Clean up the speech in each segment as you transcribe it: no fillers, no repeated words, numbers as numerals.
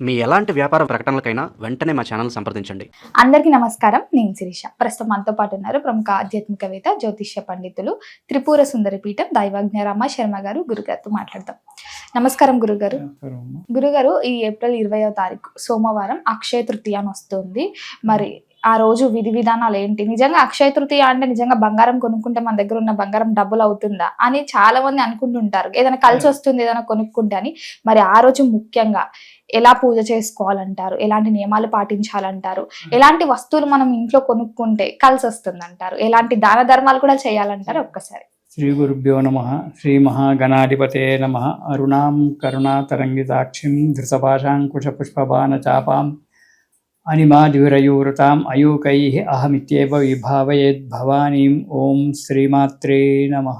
మీ ఎలాంటి వ్యాపార ప్రకటనలకైనా వెంటనే మా ఛానల్ సంప్రదించండి. అందరికీ నమస్కారం. నేను శిరీష. ప్రస్తుతం మనతో పాటు ఉన్నారు ప్రముఖ ఆధ్యాత్మికవేత్త, జ్యోతిష్య పండితులు, త్రిపుర సుందరి పీఠం దైవజ్ఞ రామ శర్మ గారు. గురుగారితో మాట్లాడదాం. నమస్కారం గురుగారు. గురుగారు, ఈ ఏప్రిల్ 20వ తారీఖు సోమవారం అక్షయ తృతీయ అని వస్తుంది. మరి ఆ రోజు విధి విధానాలు ఏంటి? నిజంగా అక్షయ తృతీయ అంటే నిజంగా బంగారం కొనుక్కుంటే మన దగ్గర ఉన్న బంగారం డబుల్ అవుతుందా అని చాలా మంది అనుకుంటుంటారు. ఏదైనా కలిసి వస్తుంది ఏదైనా కొనుక్కుంటే అని. మరి ఆ రోజు ముఖ్యంగా ఎలా పూజ చేసుకోవాలంటారు? ఎలాంటి నియమాలు పాటించాలంటారు? ఎలాంటి వస్తువులు మనం ఇంట్లో కొనుక్కుంటే కలిసి వస్తుంది అంటారు? ఎలాంటి దాన ధర్మాలు కూడా చేయాలంటారు? ఒక్కసారి. శ్రీ గురుభ్యో నమః. శ్రీ మహాగణాధిపతే నమః. అరుణాం కరుణాతరంగితాక్షిం ధృతపాశాంకుశ పుష్పబాణ చాపాం అనిమాదివిరయూరుతాం అయూకైః అహమిత్యేవ విభావయేద్ భవానీం. ఓం శ్రీమాత్రే నమః.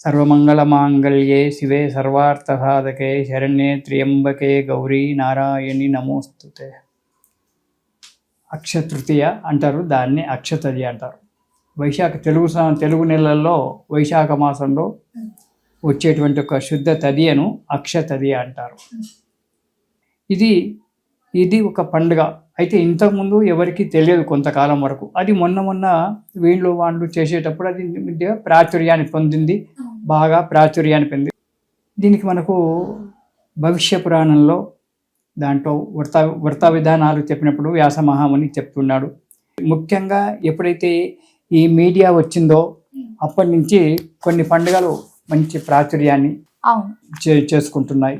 సర్వమంగళమాంగళ్యే శివే సర్వార్థసాధకే శరణ్యే త్ర్యంబకే గౌరీ నారాయణి నమోస్తుతే. అక్షయ తృతీయ అంటారు, దాన్ని అక్షతది అంటారు. వైశాఖ తెలుగు నెలల్లో వైశాఖ మాసంలో వచ్చేటువంటి ఒక శుద్ధ తదియను అక్షతది అంటారు. ఇది ఒక పండుగ. అయితే ఇంతకుముందు ఎవరికి తెలియదు కొంతకాలం వరకు. అది మొన్న వాళ్ళు చేసేటప్పుడు అది ప్రాచుర్యాన్ని పొందింది, బాగా ప్రాచుర్యాన్ని పొందింది. దీనికి మనకు భవిష్య పురాణంలో దాంట్లో వ్రత విధానాలు చెప్పినప్పుడు వ్యాస మహాముని చెప్తున్నాడు. ముఖ్యంగా ఎప్పుడైతే ఈ మీడియా వచ్చిందో అప్పటి నుంచి కొన్ని పండుగలు మంచి ప్రాచుర్యాన్ని చేసుకుంటున్నాయి.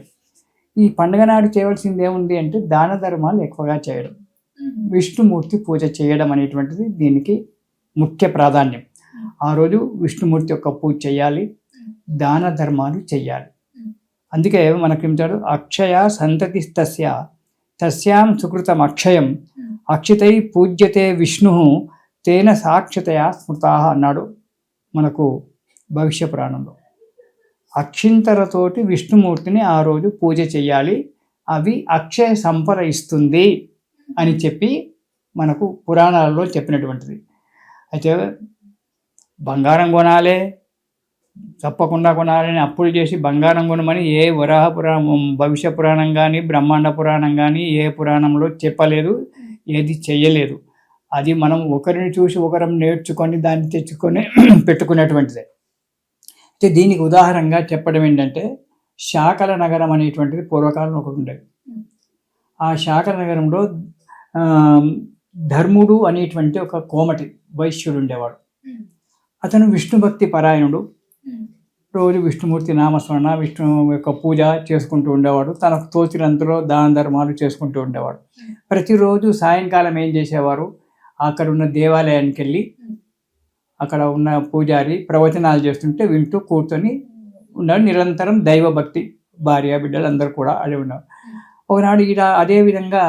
ఈ పండుగ నాడు చేయవలసింది ఏముంది అంటే దాన ధర్మాలు ఎక్కువగా చేయడం, విష్ణుమూర్తి పూజ చేయడం అనేటువంటిది దీనికి ముఖ్య ప్రాధాన్యం. ఆ రోజు విష్ణుమూర్తి యొక్క పూజ చేయాలి, దాన ధర్మాలు చెయ్యాలి. అందుకే మనకి ఏమిటాడు, అక్షయ సంతతి తస్యాం సుకృతం అక్షయం అక్షితై పూజ్యతే విష్ణు తేన సాక్షతయా స్మృతా అన్నాడు మనకు భవిష్య పురాణంలో. అక్షింతలతోటి విష్ణుమూర్తిని ఆ రోజు పూజ చేయాలి, అవి అక్షయ సంపద ఇస్తుంది అని చెప్పి మనకు పురాణాలలో చెప్పినటువంటిది. అయితే బంగారం కొనాలి, తప్పకుండా కొనాలని అప్పులు చేసి బంగారం కొనమని ఏ వరాహ పురాణం, భవిష్య పురాణం కానీ బ్రహ్మాండ పురాణం కానీ ఏ పురాణంలో చెప్పలేదు, ఏది చెయ్యలేదు. అది మనం ఒకరిని చూసి ఒకరం నేర్చుకొని దాన్ని తెచ్చుకొని పెట్టుకునేటువంటిదే. అయితే దీనికి ఉదాహరణగా చెప్పడం ఏంటంటే, శాకల నగరం అనేటువంటిది పూర్వకాలంలో ఒకటి ఉండేది. ఆ శాకల నగరంలో ధర్ముడు అనేటువంటి ఒక కోమటి వైశ్యుడు ఉండేవాడు. అతను విష్ణుభక్తి పరాయణుడు. రోజు విష్ణుమూర్తి నామస్మరణ, విష్ణు యొక్క పూజ చేసుకుంటూ ఉండేవాడు. తనకు తోచినంతలో దాన ధర్మాలు చేసుకుంటూ ఉండేవాడు. ప్రతిరోజు సాయంకాలం ఏం చేసేవారు, అక్కడ ఉన్న దేవాలయానికి వెళ్ళి అక్కడ ఉన్న పూజారి ప్రవచనాలు చేస్తుంటే వింటూ కూర్చొని ఉన్నాడు. నిరంతరం దైవభక్తి, భార్య బిడ్డలు అందరూ కూడా అదే ఉన్నారు. ఒకనాడు ఇలా అదే విధంగా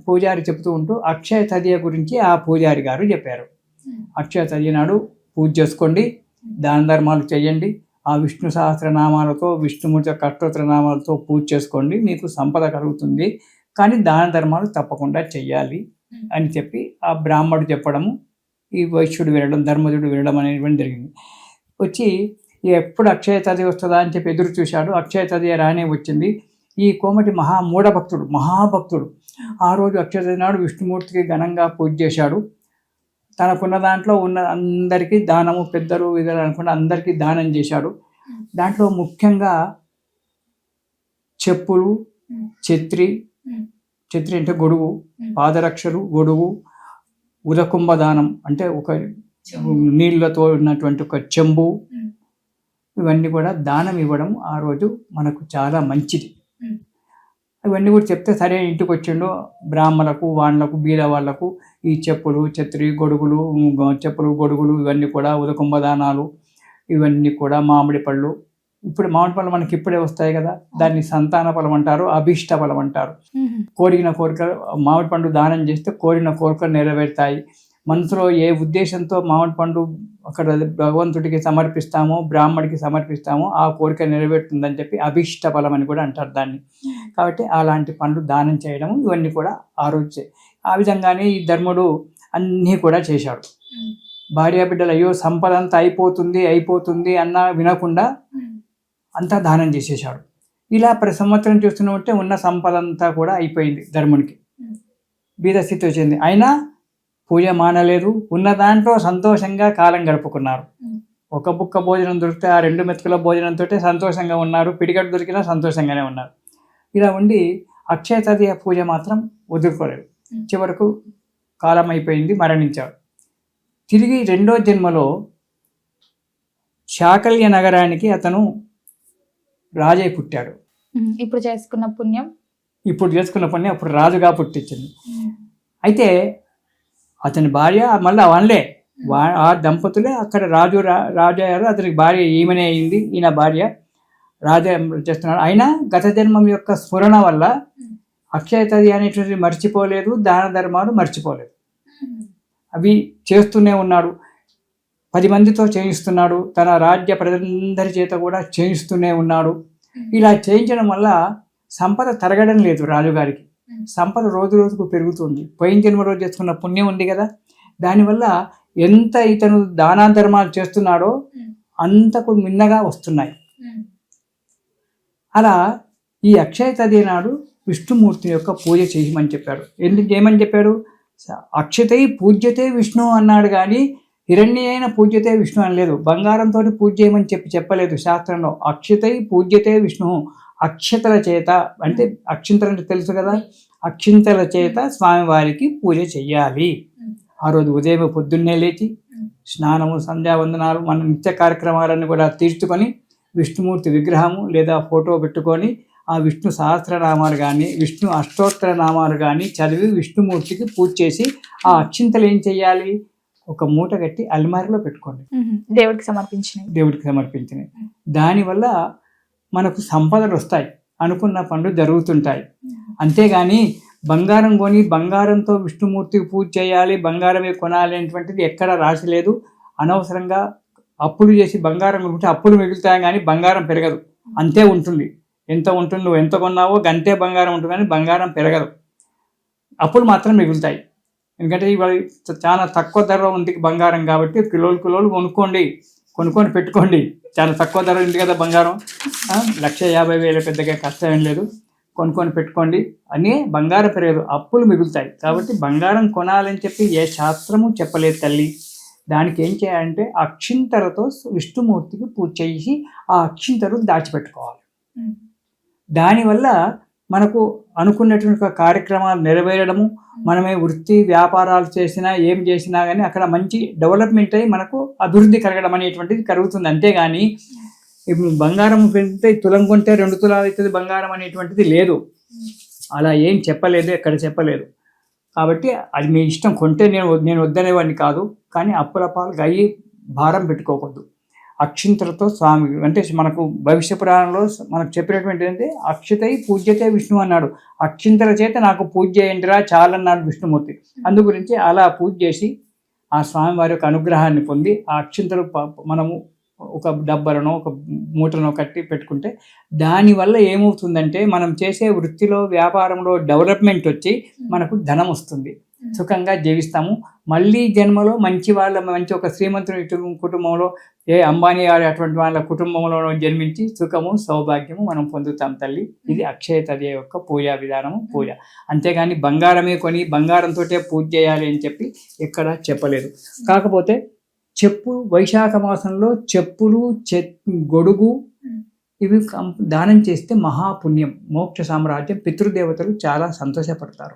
పూజారి చెప్తూ ఉంటూ అక్షయ తదియ గురించి ఆ పూజారి గారు చెప్పారు. అక్షయ తదియ నాడు పూజ చేసుకోండి, దాన ధర్మాలు చేయండి, ఆ విష్ణు సహస్రనామాలతో విష్ణుమూర్తి యొక్క అష్టోత్తర నామాలతో పూజ చేసుకోండి, మీకు సంపద కలుగుతుంది, కానీ దాన ధర్మాలు తప్పకుండా చెయ్యాలి అని చెప్పి ఆ బ్రాహ్మడు చెప్పడము, ఈ వైశ్యుడు వినడం, ధర్మజుడు వినడం అనేటువంటి జరిగింది. వచ్చి ఎప్పుడు అక్షయ తదియ వస్తుందా అని చెప్పి ఎదురు చూశాడు. అక్షయ తదియ రానే వచ్చింది. ఈ కోమటి మహాభక్తుడు ఆ రోజు అక్షయ తదియ నాడు విష్ణుమూర్తికి ఘనంగా పూజ చేశాడు. తనకున్న దాంట్లో ఉన్న అందరికీ దానము, పెద్దలు ఇద్దరు అనుకున్న అందరికీ దానం చేశాడు. దాంట్లో ముఖ్యంగా చెప్పులు, ఛత్రి అంటే గొడుగు, పాదరక్షలు, గొడుగు, ఉదకుంభ దానం అంటే ఒక నీళ్ళతో ఉన్నటువంటి ఒక చెంబు, ఇవన్నీ కూడా దానం ఇవ్వడం ఆ రోజు మనకు చాలా మంచిది. ఇవన్నీ కూడా చెప్తే సరే ఇంటికి వచ్చిండు బ్రాహ్మణులకు, వాళ్ళకు, బీద వాళ్లకు ఈ చెప్పులు, ఛత్రి, గొడుగులు, ఇవన్నీ కూడా ఉదకుంభ దానాలు, ఇవన్నీ కూడా మామిడి పళ్ళు. ఇప్పుడు మామిడి పళ్ళు మనకి ఇప్పుడే వస్తాయి కదా, దాన్ని సంతాన ఫలం అంటారు, అభీష్ట ఫలం అంటారు. కోరిన కోరిక మామిడి పండు దానం చేస్తే కోరిన కోరికలు నెరవేరుతాయి. మనసులో ఏ ఉద్దేశంతో మామిడి పండు అక్కడ భగవంతుడికి సమర్పిస్తామో, బ్రాహ్మడికి సమర్పిస్తామో ఆ కోరిక నెరవేరుతుందని చెప్పి అభీష్ట ఫలం అని కూడా అంటారు దాన్ని. కాబట్టి అలాంటి పండ్లు దానం చేయడం ఇవన్నీ కూడా ఆ రోజు. ఆ విధంగానే ఈ ధర్ముడు అన్నీ కూడా చేశాడు. భార్యాబిడ్డలు అయ్యో సంపద అంతా అయిపోతుంది అన్నా వినకుండా అంతా దానం చేసేశాడు. ఇలా ప్రతి సంవత్సరం చూస్తూనే ఉంటే ఉన్న సంపద అంతా కూడా అయిపోయింది ధర్మునికి. బీద స్థితి వచ్చింది. అయినా పూజ మానలేదు. ఉన్న దాంట్లో సంతోషంగా కాలం గడుపుకున్నారు. ఒక బుక్క భోజనం దొరికితే ఆ 2 మెతుకుల భోజనంతో సంతోషంగా ఉన్నారు. పిడికట్టు దొరికినా సంతోషంగానే ఉన్నారు. ఇలా ఉండి అక్షయ తృతీయ పూజ మాత్రం వదులుకోలేదు. చివరకు కాలం అయిపోయింది, మరణించాడు. తిరిగి 2వ జన్మలో శాకల్య నగరానికి అతను రాజై పుట్టాడు. ఇప్పుడు చేసుకున్న పుణ్యం అప్పుడు రాజుగా పుట్టించింది. అయితే అతని భార్య మళ్ళీ వాళ్ళే ఆ దంపతులే అక్కడ రాజయ్యారు. అతనికి భార్య ఈమెనే అయింది. ఈయన భార్య రాజా చేస్తున్నాడు. అయినా గత జన్మం యొక్క స్ఫురణ వల్ల అక్షయ తృతీయ అనేటువంటిది మర్చిపోలేదు, దాన ధర్మాలు మర్చిపోలేదు. అవి చేస్తూనే ఉన్నాడు. 10 మందితో చేయిస్తున్నాడు. తన రాజ్య ప్రజలందరి చేత కూడా చేయిస్తూనే ఉన్నాడు. ఇలా చేయించడం వల్ల సంపద తరగడం లేదు రాజుగారికి. సంపద రోజు రోజుకు పెరుగుతుంది. పోయిన జన్మ రోజు చేసుకున్న పుణ్యం ఉంది కదా, దానివల్ల ఎంత ఇతను దానా ధర్మాలు చేస్తున్నాడో అంతకు మిన్నగా వస్తున్నాయి. అలా ఈ అక్షయ తృతీయ నాడు విష్ణుమూర్తి యొక్క పూజ చేయమని చెప్పాడు. ఎందుకు చేయమని చెప్పాడు? అక్షతై పూజ్యతే విష్ణు అన్నాడు కానీ హిరణ్యైన పూజ్యతే విష్ణు అనలేదు. బంగారంతో పూజ చేయమని చెప్పలేదు శాస్త్రంలో. అక్షతై పూజ్యతే విష్ణు, అక్షతల చేత, అంటే అక్షింతలు అంటే తెలుసు కదా, అక్షింతల చేత స్వామివారికి పూజ చెయ్యాలి. ఆ రోజు ఉదయం పొద్దున్నే లేచి స్నానము, సంధ్యావందనాలు, మన నిత్య కార్యక్రమాలన్నీ కూడా తీర్చుకొని విష్ణుమూర్తి విగ్రహము లేదా ఫోటో పెట్టుకొని ఆ విష్ణు సహస్రనామాలు కానీ విష్ణు అష్టోత్తర నామాలు కానీ చదివి విష్ణుమూర్తికి పూజ చేసి ఆ అక్షింతలు ఏం చెయ్యాలి? ఒక మూట కట్టి అల్మారిలో పెట్టుకోండి. దేవుడికి సమర్పించినవి. దానివల్ల మనకు సంపదలు వస్తాయి, అనుకున్న పనులు జరుగుతుంటాయి. అంతేగాని బంగారం కొని బంగారంతో విష్ణుమూర్తికి పూజ చేయాలి, బంగారమే కొనాలి అనేటువంటిది ఎక్కడ రాసి లేదు. అనవసరంగా అప్పులు చేసి బంగారం కొనుక్కుంటే అప్పులు మిగులుతాయి కానీ బంగారం పెరగదు. అంతే ఉంటుంది. ఎంత ఉంటుంది, నువ్వు ఎంత కొన్నావో గంతే బంగారం ఉంటుంది కానీ బంగారం పెరగదు. అప్పులు మాత్రం మిగులుతాయి. ఎందుకంటే ఇవాళ చాలా తక్కువ ధరలో ఉంది బంగారం కాబట్టి కిలోలు కొనుక్కొని పెట్టుకోండి. చాలా తక్కువ ధర ఉంది కదా బంగారం, 1,50,000 పెద్దగా కష్టం ఏం లేదు. కొనుక్కొని పెట్టుకోండి అని బంగారం పెరగదు, అప్పులు మిగులుతాయి. కాబట్టి బంగారం కొనాలని చెప్పి ఏ శాస్త్రము చెప్పలేదు తల్లి. దానికి ఏం చేయాలంటే అక్షింతలతో విష్ణుమూర్తికి పూజ చేసి ఆ అక్షింతలు దాచిపెట్టుకోవాలి. దానివల్ల మనకు అనుకున్నటువంటి కార్యక్రమాలు నెరవేరడము, మనమే వృత్తి వ్యాపారాలు చేసినా ఏం చేసినా కానీ అక్కడ మంచి డెవలప్మెంట్ అయ్యి మనకు అభివృద్ధి కలగడం అనేటువంటిది కలుగుతుంది. అంతేగాని ఇప్పుడు బంగారం పెడితే తులం కొంటే 2 తులాలు అవుతుంది బంగారం అనేటువంటిది లేదు. అలా ఏం చెప్పలేదు, ఎక్కడ చెప్పలేదు. కాబట్టి అది మీ ఇష్టం. కొంటే నేను వద్దనేవాడిని కాదు, కానీ అప్పులపాలుగా అయ్యి భారం పెట్టుకోకూడదు. అక్షింతలతో స్వామి అంటే మనకు భవిష్య పురాణంలో మనకు చెప్పినటువంటి ఏంటంటే అక్షతై పూజ్యతే విష్ణు అన్నాడు. అక్షింతల చేత నాకు పూజ చేయండిరా చాలన్నాడు విష్ణుమూర్తి. అందు గురించి అలా పూజ చేసి ఆ స్వామివారి యొక్క అనుగ్రహాన్ని పొంది ఆ అక్షింతలు మనము ఒక డబ్బరనో ఒక మూటనో కట్టి పెట్టుకుంటే దానివల్ల ఏమవుతుందంటే మనం చేసే వృత్తిలో వ్యాపారంలో డెవలప్మెంట్ వచ్చి మనకు ధనం వస్తుంది, సుఖంగా జీవిస్తాము. మళ్ళీ జన్మలో మంచి ఒక శ్రీమంతుని కుటుంబంలో, ఏ అంబానీ గారి అటువంటి వాళ్ళ కుటుంబంలో జన్మించి సుఖము సౌభాగ్యము మనం పొందుతాం తల్లి. ఇది అక్షయ తృతీయ యొక్క పూజా విధానము, పూజ. అంతేగాని బంగారమే కొని బంగారంతో పూజ చేయాలి అని చెప్పి ఎక్కడ చెప్పలేదు. కాకపోతే వైశాఖ మాసంలో చెప్పులు, గొడుగు ఇవి దానం చేస్తే మహాపుణ్యం, మోక్ష సామ్రాజ్యం, పితృదేవతలు చాలా సంతోషపడతారు.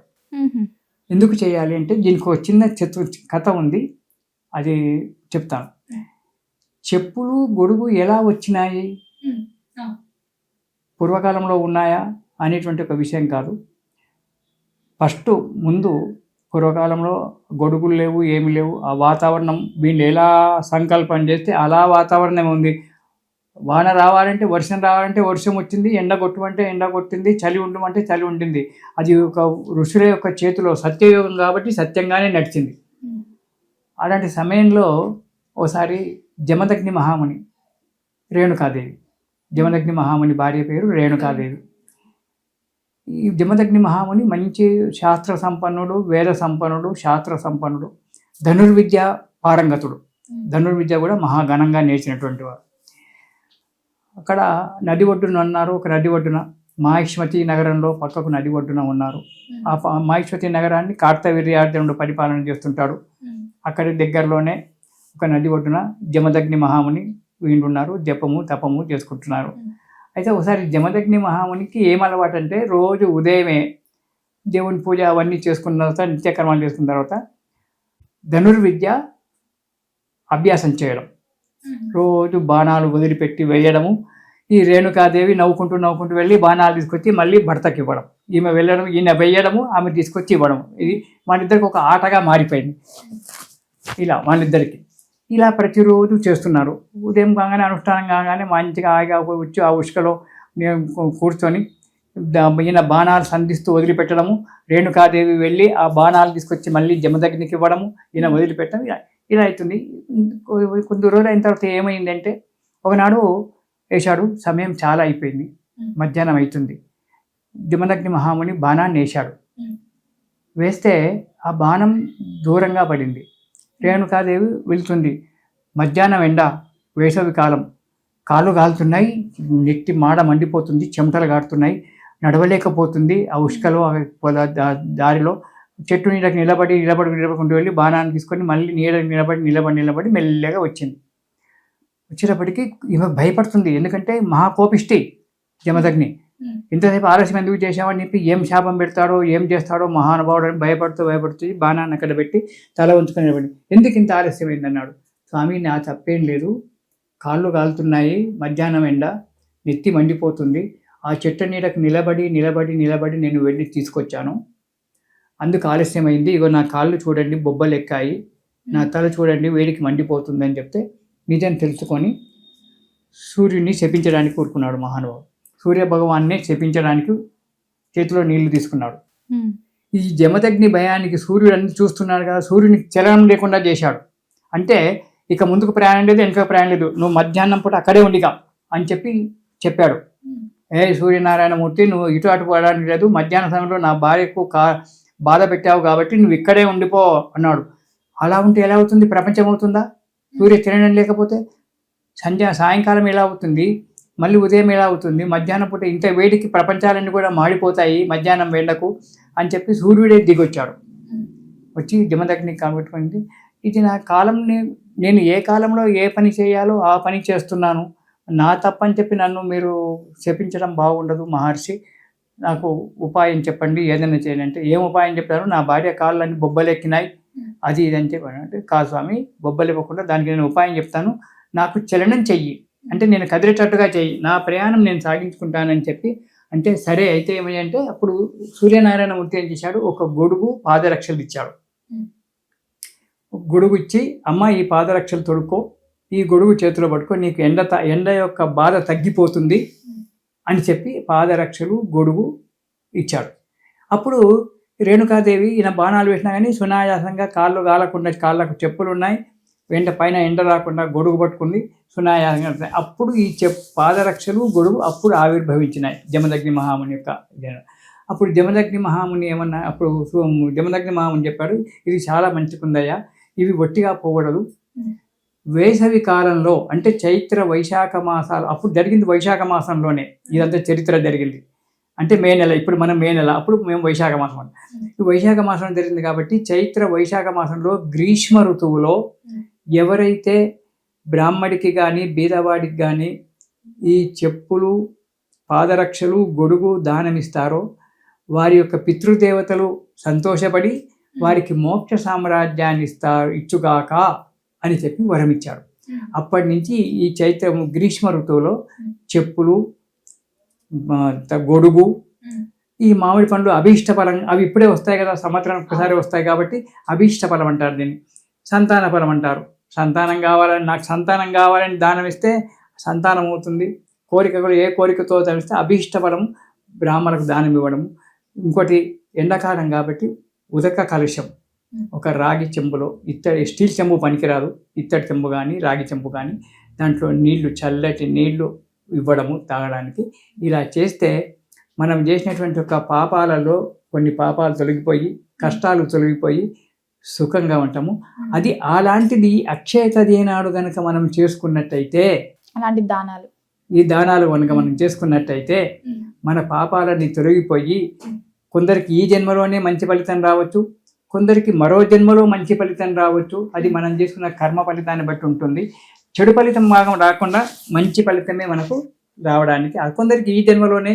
ఎందుకు చేయాలి అంటే దీనికి ఒక చిన్న కథ ఉంది, అది చెప్తాను. చెప్పులు గొడుగు ఎలా వచ్చినాయి, పూర్వకాలంలో ఉన్నాయా అనేటువంటి ఒక విషయం కాదు. ఫస్ట్ ముందు పూర్వకాలంలో గొడుగులు లేవు, ఏమి లేవు. ఆ వాతావరణం వీళ్ళు ఎలా సంకల్పం చేస్తే అలా వాతావరణం ఉంది. వాన రావాలంటే వర్షం రావాలంటే వర్షం వచ్చింది, ఎండ కొట్టమంటే ఎండ కొట్టింది, చలి ఉండమంటే చలి ఉండింది. అది ఒక ఋషుల యొక్క చేతిలో సత్యయోగం కాబట్టి సత్యంగానే నడిచింది. అలాంటి సమయంలో ఓసారి జమదగ్ని మహాముని, రేణుకాదేవి, జమదగ్ని మహాముని భార్య పేరు రేణుకాదేవి. ఈ జమదగ్ని మహాముని మంచి శాస్త్ర సంపన్నుడు, వేద సంపన్నుడు, శాస్త్ర సంపన్నుడు, ధనుర్విద్య పారంగతుడు. ధనుర్విద్య కూడా మహాఘనంగా నేర్చినటువంటి వారు. అక్కడ నది ఒడ్డున ఉన్నారు. ఒక నది ఒడ్డున మాహిష్మతి నగరంలో పక్కకు నది ఒడ్డున ఉన్నారు. ఆ మాహిష్మతి నగరాన్ని కార్తవీర్యార్జునుడు పరిపాలన చేస్తుంటాడు. అక్కడి దగ్గరలోనే ఒక నది ఒడ్డున జమదగ్ని మహాముని వీళ్ళున్నారు. జపము తపము చేసుకుంటున్నారు. అయితే ఒకసారి జమదగ్ని మహామునికి ఏం అలవాటు అంటే రోజు ఉదయమే దేవుని పూజ అవన్నీ చేసుకున్న తర్వాత నిత్యకర్మాలు చేసుకున్న తర్వాత ధనుర్విద్య అభ్యాసం చేయడం, రోజు బాణాలు వదిలిపెట్టి వేయడము. ఈ రేణుకాదేవి నవ్వుకుంటూ వెళ్ళి బాణాలు తీసుకొచ్చి మళ్ళీ భర్తకి ఇవ్వడం, ఈమె వెళ్ళడం, ఈయన వేయడము, ఆమె తీసుకొచ్చి ఇవ్వడం. ఇది వాళ్ళిద్దరికి ఒక ఆటగా మారిపోయింది. ఇలా వాళ్ళిద్దరికి ఇలా ప్రతిరోజు చేస్తున్నారు. ఉదయం కాగానే అనుష్ఠానం కాగానే మంచిగా ఆగా వచ్చి ఆ ఉష్కలో కూర్చొని ఈయన బాణాలు సంధిస్తూ వదిలిపెట్టడము, రేణుకాదేవి వెళ్ళి ఆ బాణాలు తీసుకొచ్చి మళ్ళీ జమదగ్నికి ఇవ్వడము, ఈయన వదిలిపెట్టడం. ఇలా అవుతుంది. కొద్ది రోజులు అయిన తర్వాత ఏమైందంటే ఒకనాడు వేశాడు, సమయం చాలా అయిపోయింది, మధ్యాహ్నం అవుతుంది. జమదగ్ని మహాముని బాణాన్ని వేశాడు. వేస్తే ఆ బాణం దూరంగా పడింది. రేణుకాదేవి వెళ్తుంది. మధ్యాహ్నం ఎండ, వేసవి కాలం, కాళ్ళు కాలుతున్నాయి, నెట్టి మాడ మండిపోతుంది, చెమటలు గాడుతున్నాయి, నడవలేకపోతుంది. ఆ ఉష్కలో దారిలో చెట్టు నీడకు నిలబడుకుంటూ వెళ్ళి బాణాన్ని తీసుకొని మళ్ళీ నీడకు నిలబడి మెల్లగా వచ్చింది. వచ్చేటప్పటికి ఈమె భయపడుతుంది. ఎందుకంటే మహాకోపిష్టి జమదగ్ని. ఇంతసేపు ఆలస్యం ఎందుకు చేశామని చెప్పి ఏం శాపం పెడతాడో ఏం చేస్తాడో మహానుభావుడు అని భయపడుతూ బాణాన్ని అక్కడ పెట్టి తల ఉంచుకొని నిలబడి, ఎందుకు ఇంత ఆలస్యమైందన్నాడు. స్వామి, నా తప్పేం లేదు, కాళ్ళు కాలుతున్నాయి, మధ్యాహ్నం ఎండ, నెత్తి మండిపోతుంది, ఆ చెట్టు నీడకు నిలబడి నేను వెళ్ళి తీసుకొచ్చాను, అందుకు ఆలస్యమైంది. ఇగో నా కాళ్ళు చూడండి బొబ్బలు ఎక్కాయి, నా తల చూడండి వేడికి మండిపోతుంది అని చెప్తే నిజం తెలుసుకొని సూర్యుడిని శపించడానికి కూరుకున్నాడు మహానుభావుడు. సూర్య భగవాన్ని శపించడానికి చేతిలో నీళ్లు తీసుకున్నాడు. ఈ జమదగ్ని భయానికి సూర్యుడు అన్ని చూస్తున్నాడు కదా, సూర్యునికి చలనం లేకుండా చేశాడు. అంటే ఇక ముందుకు ప్రయాణం లేదు, వెనుక ప్రయాణం లేదు, నువ్వు మధ్యాహ్నం పూట అక్కడే ఉండిగా అని చెప్పాడు. సూర్యనారాయణమూర్తి, నువ్వు ఇటు అటు పడడానికి లేదు, మధ్యాహ్న సమయంలో నా భార్యకు బాధ పెట్టావు కాబట్టి నువ్వు ఇక్కడే ఉండిపో అన్నాడు. అలా ఉంటే ఎలా అవుతుంది? ప్రపంచం అవుతుందా? సూర్య కిరణం లేకపోతే సాయంకాలం ఎలా అవుతుంది, మళ్ళీ ఉదయం ఎలా అవుతుంది, మధ్యాహ్నం పూట ఇంత వేడికి ప్రపంచాలన్నీ కూడా మాడిపోతాయి మధ్యాహ్నం వేళ్లకు అని చెప్పి సూర్యుడే దిగొచ్చాడు. వచ్చి జమదగ్ని కాబట్టి, ఇది నా కాలం, నేను ఏ కాలంలో ఏ పని చేయాలో ఆ పని చేస్తున్నాను, నా తప్పని చెప్పి నన్ను మీరు శపించడం బాగుండదు మహర్షి, నాకు ఉపాయం చెప్పండి, ఏదైనా చేయాలి అంటే. ఏం ఉపాయం చెప్తారు? నా భార్య కాళ్ళన్నీ బొబ్బలెక్కినాయి, అది ఇది అని చెప్పాను. అంటే కాదు స్వామి, బొబ్బలు ఇవ్వకుండా దానికి నేను ఉపాయం చెప్తాను, నాకు చలనం చెయ్యి, అంటే నేను కదిలేటట్టుగా చెయ్యి, నా ప్రయాణం నేను సాగించుకుంటానని చెప్పి అంటే సరే అయితే ఏమని అంటే అప్పుడు సూర్యనారాయణమూర్తి ఏం చేశాడు, ఒక గొడుగు పాదరక్షలు ఇచ్చాడు. గొడుగు ఇచ్చి, అమ్మ ఈ పాదరక్షలు తొడుక్కో, ఈ గొడుగు చేతిలో పట్టుకో, నీకు ఎండ యొక్క బాధ తగ్గిపోతుంది అని చెప్పి పాదరక్షలు గొడుగు ఇచ్చాడు. అప్పుడు రేణుకాదేవి ఈయన బాణాలు వేసినా కానీ సునాయాసంగా కాళ్ళు కాలకుండా, కాళ్ళకు చెప్పులు ఉన్నాయి, పైన ఎండ రాకుండా గొడుగు పట్టుకుంది, సునాయాసంగా. అప్పుడు ఈ పాదరక్షలు గొడుగు అప్పుడు ఆవిర్భవించినాయి జమదగ్ని మహాముని యొక్క. అప్పుడు జమదగ్ని మహాముని ఏమన్నా, అప్పుడు జమదగ్ని మహాముని చెప్పాడు, ఇది చాలా మంచిగుందయ్యా, ఇవి ఒట్టిగా పోకూడదు. వేసవి కాలంలో అంటే చైత్ర వైశాఖ మాసాలు, అప్పుడు జరిగింది వైశాఖ మాసంలోనే ఇదంతా చరిత్ర జరిగింది. అంటే మే నెల, ఇప్పుడు మనం మే నెల, అప్పుడు మేము వైశాఖ మాసం అంటాం. ఈ వైశాఖ మాసం జరిగింది కాబట్టి చైత్ర వైశాఖ మాసంలో గ్రీష్మ ఋతువులో ఎవరైతే బ్రాహ్మడికి కానీ బీదవాడికి కానీ ఈ చెప్పులు, పాదరక్షలు, గొడుగు దానమిస్తారో వారి యొక్క పితృదేవతలు సంతోషపడి వారికి మోక్ష సామ్రాజ్యాన్ని ఇచ్చుగాక అని చెప్పి వరం ఇచ్చాడు. అప్పటి నుంచి ఈ చైత్ర గ్రీష్మ ఋతువులో చెప్పులు, గొడుగు, ఈ మామిడి పండ్లు అభీష్ట ఫలం, అవి ఇప్పుడే వస్తాయి కదా, సంవత్సరానికి ఒకసారి వస్తాయి కాబట్టి అభీష్ట ఫలం అంటారు దీన్ని. సంతాన ఫలం అంటారు. సంతానం కావాలని, నాకు సంతానం కావాలని దానం ఇస్తే సంతానం అవుతుంది. కోరిక కూడా ఏ కోరికతో తలిస్తే అభీష్ట ఫలం బ్రాహ్మణులకు దానం ఇవ్వడము. ఇంకోటి ఎండాకాలం కాబట్టి ఉదక కలుషం, ఒక రాగి చెంబులో, ఇత్తడి స్టీల్ చెంబు పనికిరాదు, ఇత్తడి చెంబు కానీ రాగి చెంబు కానీ, దాంట్లో నీళ్లు, చల్లటి నీళ్లు ఇవ్వడము తాగడానికి. ఇలా చేస్తే మనం చేసినటువంటి ఒక పాపాలలో కొన్ని పాపాలు తొలగిపోయి, కష్టాలు తొలగిపోయి సుఖంగా ఉంటాము. అది అలాంటిది అక్షయ తదియ నాడు కనుక మనం చేసుకున్నట్టయితే, అలాంటి దానాలు ఈ దానాలు కనుక మనం చేసుకున్నట్టయితే మన పాపాలన్నీ తొలగిపోయి కొందరికి ఈ జన్మలోనే మంచి ఫలితం రావచ్చు, కొందరికి మరో జన్మలో మంచి ఫలితం రావచ్చు. అది మనం చేసుకున్న కర్మ ఫలితాన్ని బట్టి ఉంటుంది. చెడు ఫలితం భాగం రాకుండా మంచి ఫలితమే మనకు రావడానికి, కొందరికి ఈ జన్మలోనే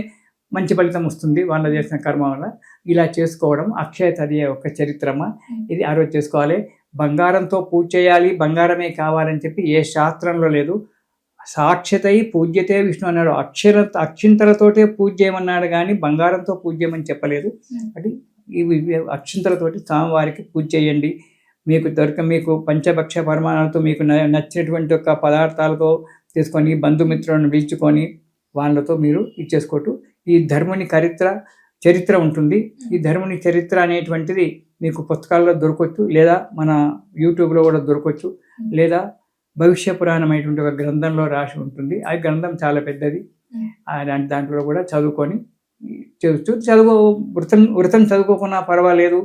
మంచి ఫలితం వస్తుంది వాళ్ళు చేసిన కర్మ వల్ల. ఇలా చేసుకోవడం అక్షయ తదియ యొక్క చరిత్రమా, ఇది ఆ రోజు చేసుకోవాలి. బంగారంతో పూజ చేయాలి, బంగారమే కావాలని చెప్పి ఏ శాస్త్రంలో లేదు. సాక్షతై పూజ్యతే విష్ణు అన్నాడు. అక్షింతలతోటే పూజ చేయమన్నాడు కానీ బంగారంతో పూజ చేయమని చెప్పలేదు. అది ఇవి అక్షింతలతోటి స్వామివారికి పూజ చేయండి. మీకు పంచభక్ష పరిమాణాలతో మీకు నచ్చినటువంటి యొక్క పదార్థాలతో తీసుకొని బంధుమిత్రులను పిలుచుకొని వాళ్ళతో మీరు ఇచ్చేసుకోవటం. ఈ ధర్ముని చరిత్ర ఉంటుంది. ఈ ధర్ముని చరిత్ర అనేటువంటిది మీకు పుస్తకాల్లో దొరకవచ్చు, లేదా మన యూట్యూబ్లో కూడా దొరకవచ్చు, లేదా భవిష్య పురాణం అనేటువంటి ఒక గ్రంథంలో రాసి ఉంటుంది. ఆ గ్రంథం చాలా పెద్దది. అలాంటి దాంట్లో కూడా చదువుకొని వృతం చదువుకోకున్నా పర్వాలేదు.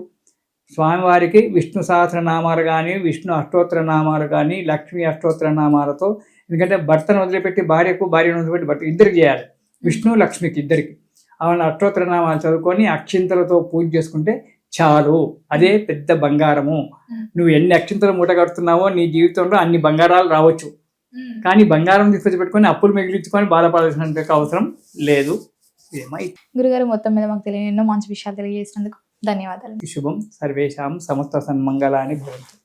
స్వామివారికి విష్ణు సహస్రనామాలు కానీ, విష్ణు అష్టోత్తర నామాలు కానీ, లక్ష్మీ అష్టోత్తర నామాలతో, ఎందుకంటే భర్తను వదిలిపెట్టి భార్యను వదిలిపెట్టి భర్త ఇద్దరికి చేయాలి, విష్ణు లక్ష్మికి ఇద్దరికి. వాళ్ళ అష్టోత్తర నామాలు చదువుకొని అక్షింతలతో పూజ చేసుకుంటే చాలు. అదే పెద్ద బంగారము. నువ్వు ఎన్ని అక్షింతలు మూట కడుతున్నావో నీ జీవితంలో అన్ని బంగారాలు రావచ్చు, కానీ బంగారం తీసుకొచ్చి పెట్టుకొని అప్పులు మిగిలించుకొని బాధపడాల్సిన అవసరం లేదు. గురుగారు మొత్తం మీద మాకు తెలియని ఎన్నో మంచి విషయాలు తెలియజేసినందుకు ధన్యవాదాలు. శుభం. సర్వేషాం సమస్త సన్మంగళాని భవంతు.